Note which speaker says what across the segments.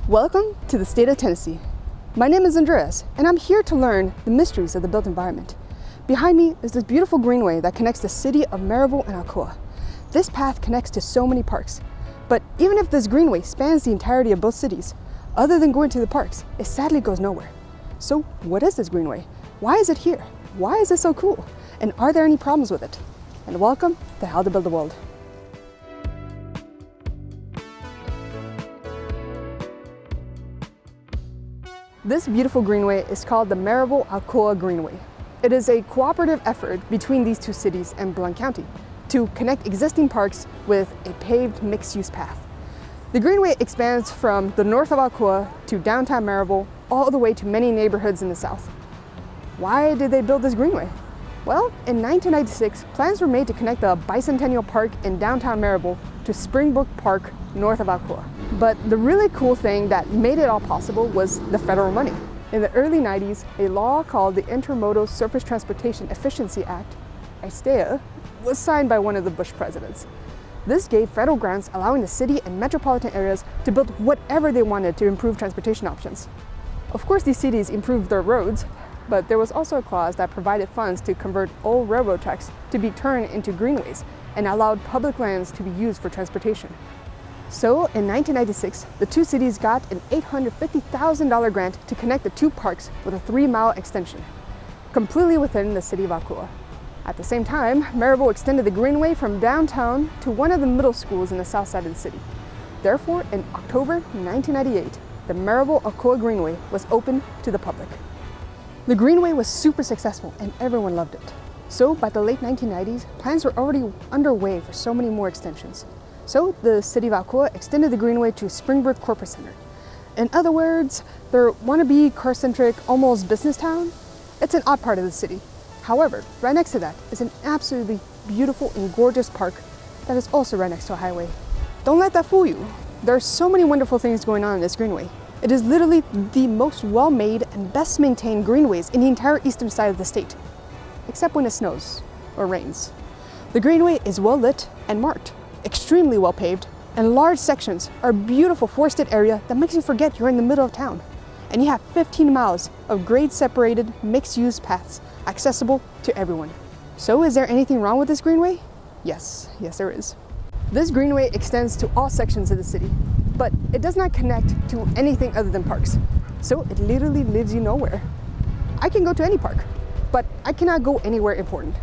Speaker 1: Welcome to the state of Tennessee. My name is Andreas, and I'm here to learn the mysteries of the built environment. Behind me is this beautiful greenway that connects the city of Maryville and Alcoa. This path connects to so many parks, but even if this greenway spans the entirety of both cities, other than going to the parks, it sadly goes nowhere. So what is this greenway? Why is it here? Why is it so cool? And are there any problems with it? And welcome to How to Build the World. This beautiful greenway is called the Maryville-Alcoa Greenway. It is a cooperative effort between these two cities and Blount County to connect existing parks with a paved mixed-use path. The greenway expands from the north of Alcoa to downtown Maryville, all the way to many neighborhoods in the south. Why did they build this greenway? Well, in 1996, plans were made to connect the Bicentennial Park in downtown Maryville to Springbrook Park north of Alcoa. But the really cool thing that made it all possible was the federal money. In the early 90s, a law called the Intermodal Surface Transportation Efficiency Act, ISTEA, was signed by one of the Bush presidents. This gave federal grants allowing the city and metropolitan areas to build whatever they wanted to improve transportation options. Of course, these cities improved their roads, but there was also a clause that provided funds to convert old railroad tracks to be turned into greenways and allowed public lands to be used for transportation. So in 1996, the two cities got an $850,000 grant to connect the two parks with a 3-mile extension, completely within the city of Alcoa. At the same time, Maryville extended the greenway from downtown to one of the middle schools in the south side of the city. Therefore, in October 1998, the Maryville-Alcoa Greenway was opened to the public. The greenway was super successful and everyone loved it. So by the late 1990s, plans were already underway for so many more extensions. So the city of Alcoa extended the greenway to Springbrook Corporate Center. In other words, their wannabe car-centric, almost business town, it's an odd part of the city. However, right next to that is an absolutely beautiful and gorgeous park that is also right next to a highway. Don't let that fool you. There are so many wonderful things going on in this greenway. It is literally the most well-made and best maintained greenways in the entire eastern side of the state, except when it snows or rains. The greenway is well lit and marked, extremely well paved, and large sections are a beautiful forested area that makes you forget you're in the middle of town. And you have 15 miles of grade-separated mixed-use paths accessible to everyone. So is there anything wrong with this greenway? Yes, there is. This greenway extends to all sections of the city, but it does not connect to anything other than parks. So it literally leaves you nowhere. I can go to any park, but I cannot go anywhere important.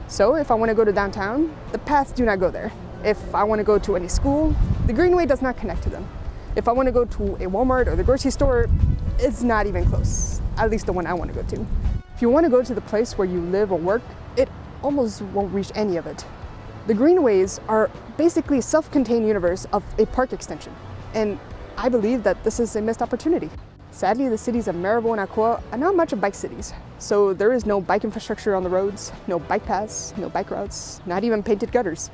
Speaker 1: So if I want to go to downtown, the paths do not go there. If I want to go to any school, the greenway does not connect to them. If I want to go to a Walmart or the grocery store, it's not even close, at least the one I want to go to. If you want to go to the place where you live or work, it almost won't reach any of it. The greenways are basically a self-contained universe of a park extension, and I believe that this is a missed opportunity. Sadly, the cities of Maryville and Alcoa are not much of bike cities, so there is no bike infrastructure on the roads, no bike paths, no bike routes, not even painted gutters.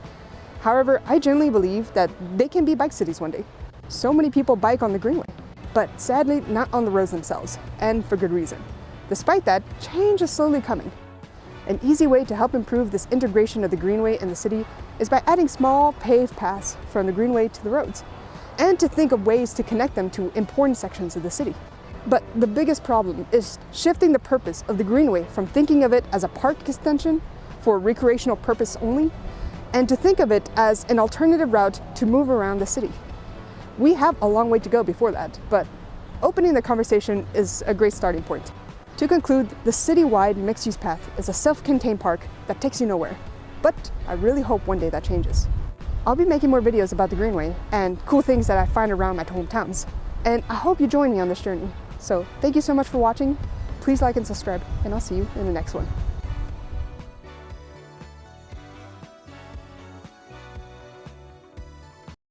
Speaker 1: However, I genuinely believe that they can be bike cities one day. So many people bike on the greenway, but sadly not on the roads themselves, and for good reason. Despite that, change is slowly coming. An easy way to help improve this integration of the greenway in the city is by adding small paved paths from the greenway to the roads, and to think of ways to connect them to important sections of the city. But the biggest problem is shifting the purpose of the greenway from thinking of it as a park extension for recreational purpose only, and to think of it as an alternative route to move around the city. We have a long way to go before that, but opening the conversation is a great starting point. To conclude, the citywide mixed-use path is a self-contained park that takes you nowhere, but I really hope one day that changes. I'll be making more videos about the greenway and cool things that I find around my hometowns, and I hope you join me on this journey. So thank you so much for watching. Please like and subscribe, and I'll see you in the next one.